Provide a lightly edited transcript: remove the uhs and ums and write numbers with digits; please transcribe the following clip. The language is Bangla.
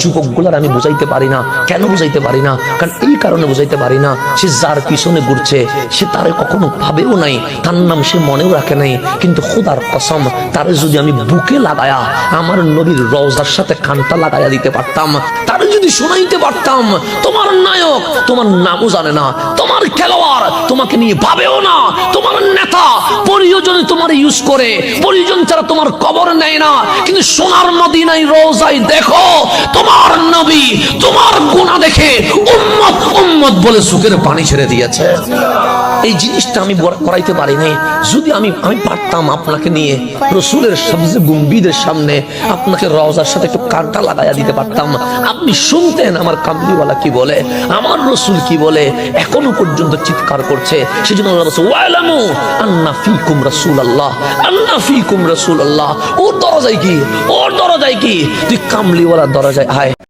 যুবকগুলার আমি বুঝাইতে পারি না। কেন বুঝাইতে পারি না? কারণ এই কারণে বুঝাইতে পারি না, সে যার পিছনে ঘুরছে সে তারে কখনো ভাবেও নাই, তার নাম সে মনেও রাখে নাই। কিন্তু খোদার কসম, তারে যদি আমি বুকে লাগায়া আমার নবীর রওজার সাথে কানটা লাগায়া দিতে পারতাম, তারে যদি শোনাইতে পারতাম তোমার নায়ক তোমার নামও জানে না, তোমার খেলোয়াড় তোমাকে নিয়ে ভাবেও না, তোমার নেতা প্রয়োজনে তোমার ইউজ করে, প্রয়োজন ছাড়া তোমার কবর নেয় না, কিন্তু সোনার মদিনায় রওজায় দেখো তোমার নবী তোমার গুনাহ দেখে উম্মত উম্মত বলে চোখের পানি ছেড়ে দিয়েছে। এই জিনিসটা আমি করাইতে পারি নাই। যদি আমি পারতাম আপনাকে নিয়ে রসুলের সবচেয়ে গুম্বিদের সামনে আপনাকে রওজার সাথে একটু কাঁটা লাগাইয়া দিতে পারতাম, আপনি শুনতেন আমার কামলিওয়ালা কি বলে, আমার রসুল কি বলে, এখনো পর্যন্ত চিৎকার করছে। সেজন্য আল্লাহ বলছে ওয়ালামু আন্না ফীকুম রাসূলুল্লাহ, আন্না ফীকুম রাসূলুল্লাহ। ওর দরজায় কি, ওর দরজায় কি, তুই কামলিওয়ালার দরজায় আয়।